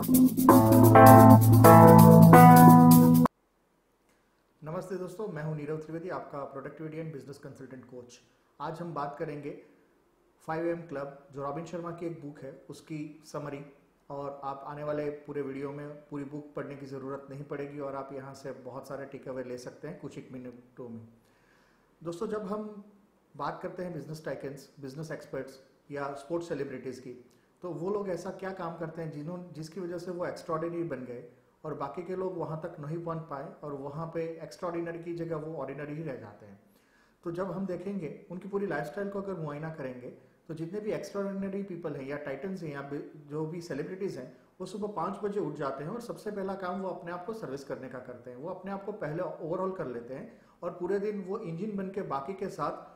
नमस्ते दोस्तों, मैं हूं नीरव त्रिवेदी, आपका productivity and business consultant coach. आज हम बात करेंगे 5am क्लब, जो रॉबिन शर्मा की एक बुक है, उसकी समरी। और आप आने वाले पूरे वीडियो में पूरी बुक पढ़ने की ज़रूरत नहीं पड़ेगी और आप यहां से बहुत सारे टेक अवे ले सकते हैं कुछ एक मिनटों में। दोस्तों, जब हम बात करते हैं बिजनेस टाइकन्स, बिजनेस एक्सपर्ट्स या स्पोर्ट्स सेलिब्रिटीज़ की, तो वो लोग ऐसा क्या काम करते हैं जिसकी वजह से वो एक्स्ट्रॉर्डिनरी बन गए और बाकी के लोग वहाँ तक नहीं पहुँच पाए और वहाँ पे एक्स्ट्रॉर्डिनरी की जगह वो ऑर्डिनरी ही रह जाते हैं। तो जब हम देखेंगे उनकी पूरी लाइफस्टाइल को अगर मुआयना करेंगे, तो जितने भी एक्स्ट्रॉर्डिनरी पीपल हैं या टाइटन्स हैं या जो भी सेलिब्रिटीज़ हैं, वो सुबह 5 बजे उठ जाते हैं और सबसे पहला काम वो अपने आप को सर्विस करने का करते हैं। वो अपने आप को पहले ओवरऑल कर लेते हैं और पूरे दिन वो इंजन बन के बाकी के साथ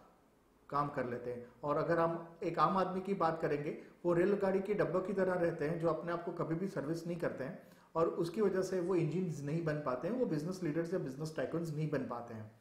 काम कर लेते हैं। और अगर हम एक आम आदमी की बात करेंगे, वो रेलगाड़ी के डब्बों की तरह रहते हैं जो अपने आप को कभी भी सर्विस नहीं करते हैं और उसकी वजह से वो इंजन नहीं बन पाते हैं, वो बिजनेस लीडर्स या बिजनेस टाइकन्स नहीं बन पाते हैं।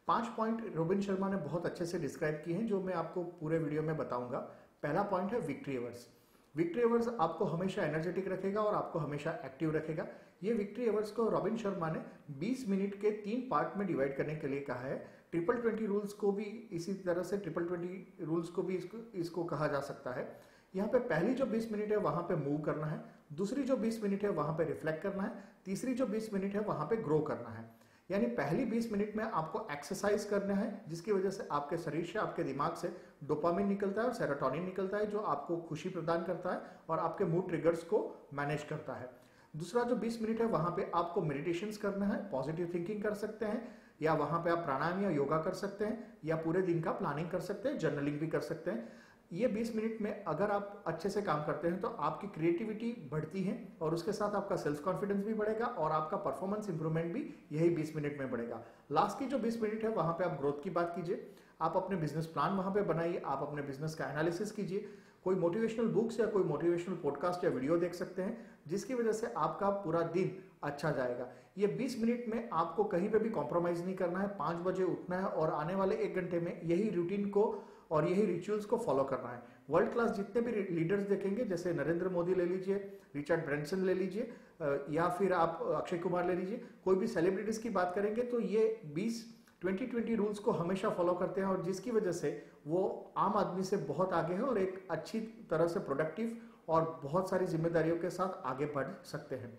5 पॉइंट रॉबिन शर्मा ने बहुत अच्छे से डिस्क्राइब किए हैं जो मैं आपको पूरे वीडियो में बताऊंगा। पहला पॉइंट है विक्ट्री अवर्स। विक्ट्री अवर्स आपको हमेशा एनर्जेटिक रखेगा और आपको हमेशा एक्टिव रखेगा। ये विक्ट्री अवर्स को रॉबिन शर्मा ने 20 मिनट के 3 पार्ट में डिवाइड करने के लिए कहा है। 20-20 रूल्स को भी इसी तरह से 20-20 रूल्स को भी इसको कहा जा सकता है। यहाँ पे पहली जो 20 मिनट है वहां पे मूव करना है, दूसरी जो 20 मिनट है वहां पे रिफ्लेक्ट करना है, तीसरी जो 20 मिनट है वहां पे ग्रो करना है। यानी पहली 20 मिनट में आपको एक्सरसाइज करना है, जिसकी वजह से आपके शरीर से, आपके दिमाग से डोपामिन निकलता है और सेरोटोनिन निकलता है, जो आपको खुशी प्रदान करता है और आपके मूड ट्रिगर्स को मैनेज करता है। दूसरा जो 20 मिनट है वहां पे आपको मेडिटेशन करना है, पॉजिटिव थिंकिंग कर सकते हैं, या वहां पे आप प्राणायाम या योगा कर सकते हैं, या पूरे दिन का प्लानिंग कर सकते हैं, जर्नलिंग भी कर सकते हैं। ये 20 मिनट में अगर आप अच्छे से काम करते हैं तो आपकी क्रिएटिविटी बढ़ती है और उसके साथ आपका सेल्फ कॉन्फिडेंस भी बढ़ेगा और आपका परफॉर्मेंस इंप्रूवमेंट भी यही 20 मिनट में बढ़ेगा। लास्ट की जो 20 मिनट है वहां पे आप ग्रोथ की बात कीजिए, आप अपने बिजनेस प्लान वहां पे बनाइए, आप अपने बिजनेस का एनालिसिस कीजिए, कोई मोटिवेशनल बुक्स या कोई मोटिवेशनल पॉडकास्ट या वीडियो देख सकते हैं, जिसकी वजह से आपका पूरा दिन अच्छा जाएगा। ये 20 मिनट में आपको कहीं पे भी कॉम्प्रोमाइज नहीं करना है, 5 बजे उठना है और आने वाले 1 घंटे में यही रूटीन को और यही रिचुअल्स को फॉलो करना है। वर्ल्ड क्लास जितने भी लीडर्स देखेंगे, जैसे नरेंद्र मोदी ले लीजिए, रिचर्ड ब्रैंसन ले लीजिए, या फिर आप अक्षय कुमार ले लीजिए, कोई भी सेलिब्रिटीज की बात करेंगे तो ये 20-20 रूल्स को हमेशा फॉलो करते हैं और जिसकी वजह से वो आम आदमी से बहुत आगे है और एक अच्छी तरह से प्रोडक्टिव और बहुत सारी जिम्मेदारियों के साथ आगे बढ़ सकते हैं।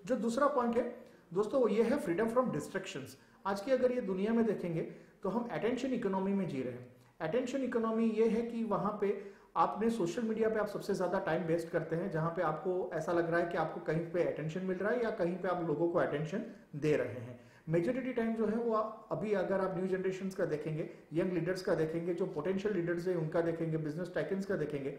जो दूसरा पॉइंट है दोस्तों, वो ये है फ्रीडम फ्रॉम डिस्ट्रैक्शंस। आज की अगर ये दुनिया में देखेंगे तो हम अटेंशन इकोनॉमी में जी रहे हैं। अटेंशन इकोनॉमी ये है कि वहां पे आपने सोशल मीडिया पे आप सबसे ज्यादा टाइम वेस्ट करते हैं, जहां पे आपको ऐसा लग रहा है कि आपको कहीं पे अटेंशन मिल रहा है या कहीं पे आप लोगों को अटेंशन दे रहे हैं। मेजोरिटी टाइम जो है वो अभी अगर आप न्यू जनरेशन का देखेंगे, यंग लीडर्स का देखेंगे, जो पोटेंशियल लीडर्स है उनका देखेंगे, बिजनेस टाइकन्स का देखेंगे,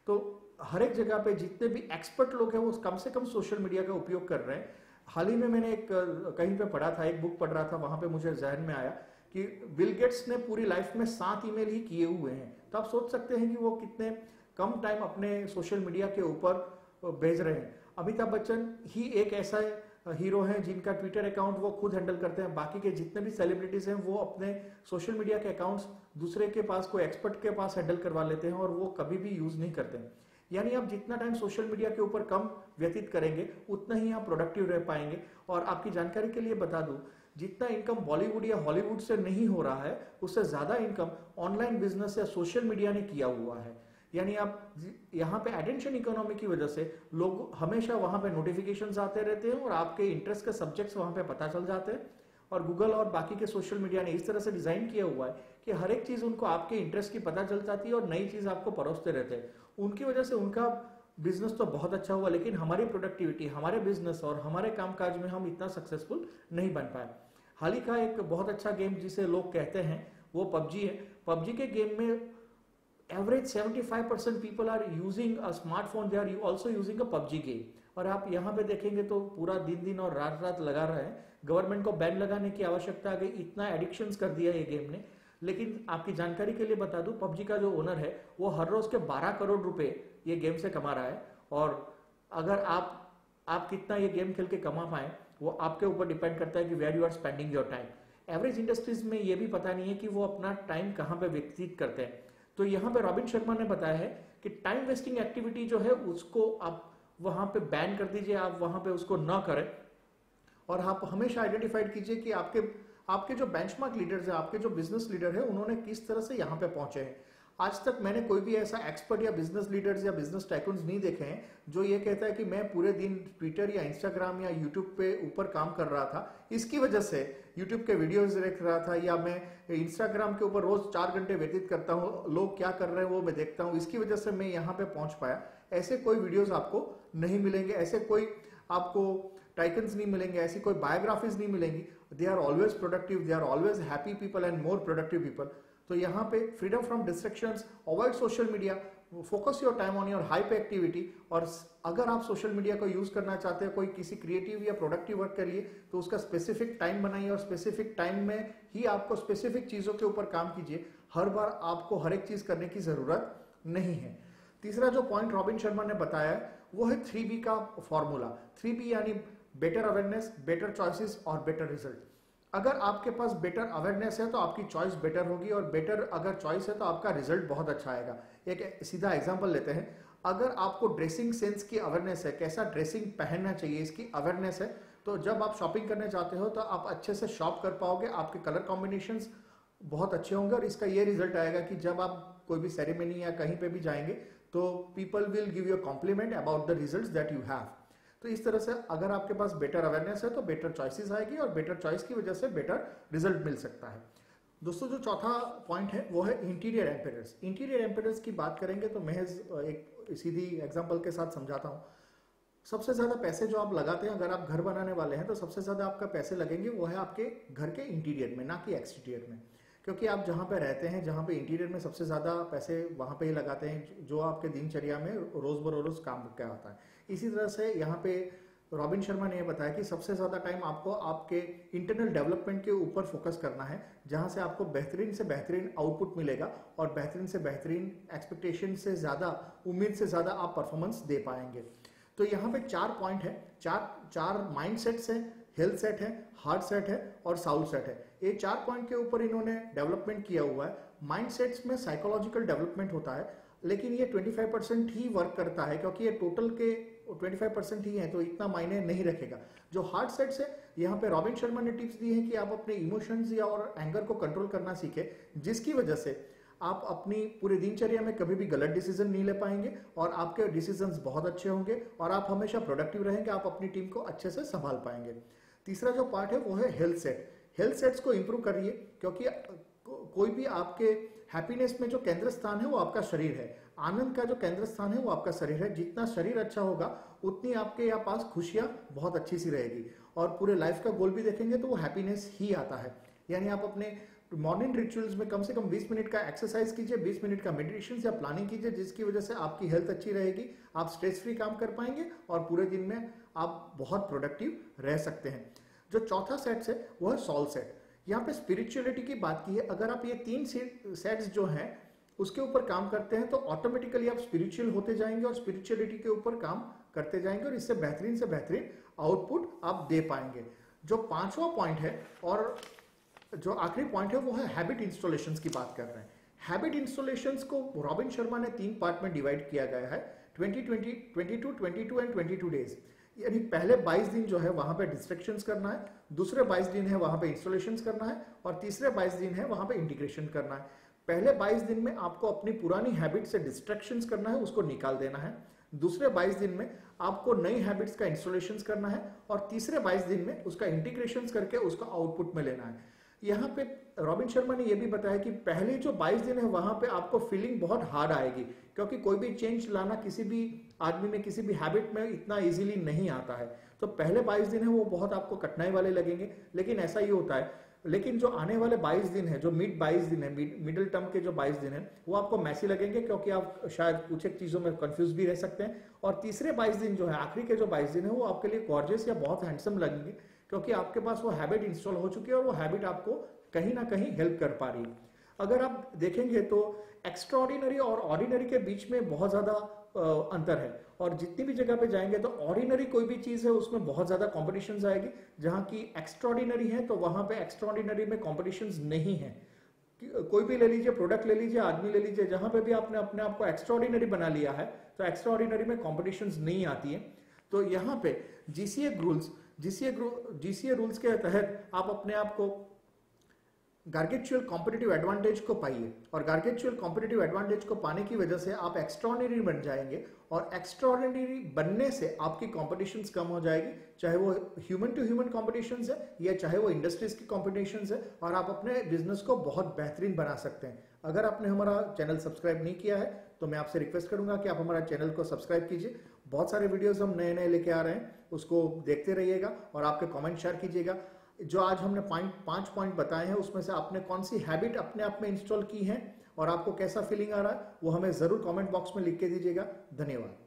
तो हर एक जगह पे जितने भी एक्सपर्ट लोग हैं वो कम से कम सोशल मीडिया का उपयोग कर रहे हैं। हाल ही में मैंने एक कहीं पे पढ़ा था, एक बुक पढ़ रहा था, वहां पे मुझे जहन में आया कि बिल गेट्स ने पूरी लाइफ में 7 ईमेल ही किए हुए हैं। तो आप सोच सकते हैं कि वो कितने कम टाइम अपने सोशल मीडिया के ऊपर भेज रहे हैं। अमिताभ बच्चन ही एक ऐसा हीरो है जिनका ट्विटर अकाउंट वो खुद हैंडल करते हैं। बाकी के जितने भी सेलिब्रिटीज हैं वो अपने सोशल मीडिया के अकाउंट्स दूसरे के पास, कोई एक्सपर्ट के पास हैंडल करवा लेते हैं और वो कभी भी यूज नहीं करते हैं। यानी आप जितना टाइम सोशल मीडिया के ऊपर कम व्यतीत करेंगे उतना ही आप प्रोडक्टिव रह पाएंगे। और आपकी जानकारी के लिए बता दूं, जितना इनकम बॉलीवुड या हॉलीवुड से नहीं हो रहा है, उससे ज्यादा इनकम ऑनलाइन बिजनेस या सोशल मीडिया ने किया हुआ है। यानी आप यहाँ पे अटेंशन इकोनॉमी की वजह से लोग हमेशा वहां पे नोटिफिकेशंस आते रहते हैं और आपके इंटरेस्ट के सब्जेक्ट्स वहां पे पता चल जाते हैं। और गूगल और बाकी के सोशल मीडिया ने इस तरह से डिजाइन किया हुआ है कि हर एक चीज उनको आपके इंटरेस्ट की पता चल जाती है और नई चीज आपको परोसते रहते हैं। उनकी वजह से उनका बिजनेस तो बहुत अच्छा हुआ, लेकिन हमारी प्रोडक्टिविटी, हमारे बिजनेस और हमारे कामकाज में हम इतना सक्सेसफुल नहीं बन पाए। हाल ही का एक बहुत अच्छा गेम जिसे लोग कहते हैं वो पबजी है। पबजी के गेम में average 75% people are using a smartphone, they are also using a PUBG game. और आप यहाँ पे देखेंगे तो पूरा दिन दिन और रात रात लगा रहे हैं। गवर्नमेंट को बैन लगाने की आवश्यकता आ गई, इतना एडिक्शंस कर दिया ये गेम ने। लेकिन आपकी जानकारी के लिए बता दूं, पबजी का जो ओनर है वो हर रोज के 12 करोड़ रुपए ये गेम से कमा रहा है। और अगर आप कितना ये गेम खेल के कमा पाए वो आपके ऊपर डिपेंड करता है कि where you are spending your time. Average industries में ये भी पता नहीं है कि वो अपना टाइम कहाँ पे व्यतीत करते हैं। तो यहाँ पे रॉबिन शर्मा ने बताया है कि टाइम वेस्टिंग एक्टिविटी जो है उसको आप वहां पे बैन कर दीजिए, आप वहां पे उसको ना करें। और आप हमेशा आइडेंटिफाइड कीजिए कि आपके जो बेंचमार्क लीडर्स हैं, आपके जो बिजनेस लीडर है, उन्होंने किस तरह से यहाँ पे पहुंचे हैं। आज तक मैंने कोई भी ऐसा एक्सपर्ट या बिजनेस लीडर्स या बिजनेस टाइकून्स नहीं देखे हैं जो ये कहता है कि मैं पूरे दिन ट्विटर या इंस्टाग्राम या यूट्यूब पे ऊपर काम कर रहा था, इसकी वजह से यूट्यूब के वीडियोस देख रहा था, या मैं इंस्टाग्राम के ऊपर रोज 4 घंटे व्यतीत करता हूँ, लोग क्या कर रहे हैं वो मैं देखता हूँ, इसकी वजह से मैं यहाँ पे पहुंच पाया। ऐसे कोई वीडियोज आपको नहीं मिलेंगे, ऐसे कोई आपको टाइकन्स नहीं मिलेंगे, ऐसी कोई बायोग्राफीज नहीं मिलेंगी। They are always productive, they are always happy people and more productive people. तो यहाँ पे freedom from distractions, avoid social media, focus your time on your high pay activity. और अगर आप सोशल मीडिया को यूज करना चाहते हैं कोई किसी क्रिएटिव या प्रोडक्टिव वर्क के लिए, तो उसका स्पेसिफिक टाइम बनाइए और स्पेसिफिक टाइम में ही आपको स्पेसिफिक चीजों के ऊपर काम कीजिए। हर बार आपको हर एक चीज करने की जरूरत नहीं है। तीसरा जो पॉइंट रॉबिन शर्मा ने बताया है वो है 3B का फॉर्मूला। 3B यानी बेटर अवेयरनेस, बेटर चॉइसेस और बेटर रिजल्ट। अगर आपके पास बेटर अवेयरनेस है तो आपकी चॉइस बेटर होगी, और बेटर अगर चॉइस है तो आपका रिजल्ट बहुत अच्छा आएगा। एक सीधा एग्जांपल लेते हैं। अगर आपको ड्रेसिंग सेंस की अवेयरनेस है, कैसा ड्रेसिंग पहनना चाहिए इसकी अवेयरनेस है, तो जब आप शॉपिंग करने जाते हो तो आप अच्छे से शॉप कर पाओगे, आपके कलर कॉम्बिनेशंस बहुत अच्छे होंगे, और इसका ये रिजल्ट आएगा कि जब आप कोई भी सेरेमनी या कहीं पे भी जाएंगे तो people will give you a compliment about the results that you have. तो इस तरह से अगर आपके पास बेटर अवेयरनेस है तो बेटर चॉइसेस आएगी, और बेटर चॉइस की वजह से बेटर रिजल्ट मिल सकता है। दोस्तों जो चौथा पॉइंट है वो है इंटीरियर एम्पेयरेंस। इंटीरियर एम्पेयरेंस की बात करेंगे तो महज एक सीधी एग्जांपल के साथ समझाता हूँ। सबसे ज्यादा पैसे जो आप लगाते हैं, अगर आप घर बनाने वाले हैं तो सबसे ज्यादा आपका पैसे लगेंगे वो है आपके घर के इंटीरियर में, ना कि एक्सटीरियर में। क्योंकि आप जहाँ पे रहते हैं, जहाँ पे इंटीरियर में सबसे ज्यादा पैसे वहां पे ही लगाते हैं, जो आपके दिनचर्या में रोज बरोज काम क्या आता है। इसी तरह से यहाँ पे रॉबिन शर्मा ने यह बताया कि सबसे ज्यादा टाइम आपको आपके इंटरनल डेवलपमेंट के ऊपर फोकस करना है, जहां से आपको बेहतरीन से बेहतरीन आउटपुट मिलेगा और बेहतरीन से बेहतरीन एक्सपेक्टेशन से ज्यादा, उम्मीद से ज्यादा आप परफॉर्मेंस दे पाएंगे। तो यहाँ पे 4 पॉइंट है, चार माइंड सेट्स है, हेल्थ सेट है, हार्ट सेट है और साउल सेट है। ये 4 पॉइंट के ऊपर इन्होंने डेवलपमेंट किया हुआ है। माइंड सेट्स में साइकोलॉजिकल डेवलपमेंट होता है, लेकिन ये 25% ही वर्क करता है, क्योंकि ये टोटल के 25% ही है, तो इतना मायने नहीं रखेगा। जो हार्ट सेट्स है, यहाँ पे रॉबिन शर्मा ने टिप्स दी है कि आप अपने इमोशंस या और एंगर को कंट्रोल करना सीखें, जिसकी वजह से आप अपनी पूरे दिनचर्या में कभी भी गलत डिसीजन नहीं ले पाएंगे और आपके डिसीजंस बहुत अच्छे होंगे और आप हमेशा प्रोडक्टिव रहेंगे, आप अपनी टीम को अच्छे से संभाल पाएंगे। तीसरा जो पार्ट है वो है हेल्थ सेट। हेल्थ सेट्स को इंप्रूव करिए, क्योंकि कोई भी आपके हैप्पीनेस में जो केंद्र स्थान है वो आपका शरीर है, आनंद का जो केंद्र स्थान है वो आपका शरीर है। जितना शरीर अच्छा होगा उतनी आपके यहाँ पास खुशियां बहुत अच्छी सी रहेगी, और पूरे लाइफ का गोल भी देखेंगे तो वो हैप्पीनेस ही आता है। यानी आप अपने मॉर्निंग रिचुअल्स में कम से कम 20 मिनट का एक्सरसाइज कीजिए, 20 मिनट का मेडिटेशन या प्लानिंग कीजिए, जिसकी वजह से आपकी हेल्थ अच्छी रहेगी, आप स्ट्रेस फ्री काम कर पाएंगे और पूरे दिन में आप बहुत प्रोडक्टिव रह सकते हैं। जो चौथा सेट है वो है सॉल सेट। यहाँ पे स्पिरिचुअलिटी की बात की है। अगर आप ये 3 सेट्स जो हैं उसके ऊपर काम करते हैं तो ऑटोमेटिकली आप स्पिरिचुअल होते जाएंगे और स्पिरिचुअलिटी के ऊपर काम करते जाएंगे, और इससे बेहतरीन आउटपुट आप दे पाएंगे। जो 5वां पॉइंट है और जो आखिरी पॉइंट है वो है हैबिट इंस्टॉलेशंस की बात कर रहे हैं। हैबिट इंस्टॉलेशंस को रॉबिन शर्मा ने 3 पार्ट में डिवाइड किया गया है, 20, 22 एंड 22 डेज। यानी पहले 22 दिन जो है वहां पे डिस्ट्रैक्शंस करना है, दूसरे 22 दिन है वहां पे इंस्टॉलेशंस करना है, और तीसरे 22 दिन है वहां पे इंटीग्रेशन करना है। पहले 22 दिन में आपको अपनी पुरानी हैबिट से डिस्ट्रैक्शंस करना है, उसको निकाल देना है। दूसरे 22 दिन में आपको नई हैबिट्स का इंस्टॉलेशंस करना है, और तीसरे 22 दिन में उसका इंटीग्रेशंस करके उसको आउटपुट में लेना है। यहाँ पे रॉबिन शर्मा ने यह भी बताया कि पहले जो 22 दिन है वहां पे आपको फीलिंग बहुत हार्ड आएगी, क्योंकि कोई भी चेंज लाना किसी भी आदमी में, किसी भी हैबिट में इतना इजीली नहीं आता है। तो पहले 22 दिन है वो बहुत आपको कठिनाई वाले लगेंगे, लेकिन ऐसा ही होता है। लेकिन जो आने वाले 22 दिन है, जो मिड 22 दिन है, मिडिल टर्म के जो 22 दिन है, वो आपको मैसी लगेंगे, क्योंकि आप शायद कुछ एक चीजों में कंफ्यूज भी रह सकते हैं। और तीसरे 22 दिन जो है, आखिरी के जो 22 दिन है, वो आपके लिए गॉर्जियस या बहुत हैंडसम लगेंगे, क्योंकि आपके पास वो हैबिट इंस्टॉल हो चुकी है और वो हैबिट आपको कहीं ना कहीं हेल्प कर पा रही है। अगर आप देखेंगे तो एक्स्ट्राऑर्डिनरी और ऑर्डिनरी के बीच में बहुत ज्यादा अंतर है, और जितनी भी जगह पे जाएंगे तो ऑर्डिनरी कोई भी चीज है उसमें बहुत ज्यादा कॉम्पिटिशन्स आएगी, जहां की एक्स्ट्राऑर्डिनरी है तो वहां पे एक्स्ट्राऑर्डिनरी में कॉम्पिटिशन्स नहीं है। कोई भी ले लीजिए, प्रोडक्ट ले लीजिए, आदमी ले लीजिए, जहां पे भी आपने अपने आप को एक्स्ट्राऑर्डिनरी बना लिया है तो एक्स्ट्राऑर्डिनरी में कॉम्पिटिशन्स नहीं आती है। तो यहाँ पे जीसीए रूल्स के तहत आप अपने आप को गार्गेचुअल कॉम्पिटिटिव एडवांटेज को पाइए, और गार्गेचुअल कॉम्पिटिटिव एडवांटेज को पाने की वजह से आप एक्स्ट्राऑर्डिनरी बन जाएंगे, और एक्स्ट्राऑर्डिनरी बनने से आपकी कॉम्पिटिशन्स कम हो जाएगी, चाहे वो ह्यूमन टू ह्यूमन कॉम्पिटिशन्स है या चाहे वो इंडस्ट्रीज की कॉम्पिटिशन्स है, और आप अपने बिजनेस को बहुत बेहतरीन बना सकते हैं। अगर आपने हमारा चैनल सब्सक्राइब नहीं किया है तो मैं आपसे रिक्वेस्ट करूंगा कि आप हमारा चैनल को सब्सक्राइब कीजिए। बहुत सारे वीडियोस हम नए नए लेके आ रहे हैं, उसको देखते रहिएगा और आपके कमेंट शेयर कीजिएगा। जो आज हमने 5 पॉइंट बताए हैं उसमें से आपने कौन सी हैबिट अपने आप में इंस्टॉल की है और आपको कैसा फीलिंग आ रहा है वो हमें जरूर कमेंट बॉक्स में लिख के दीजिएगा। धन्यवाद।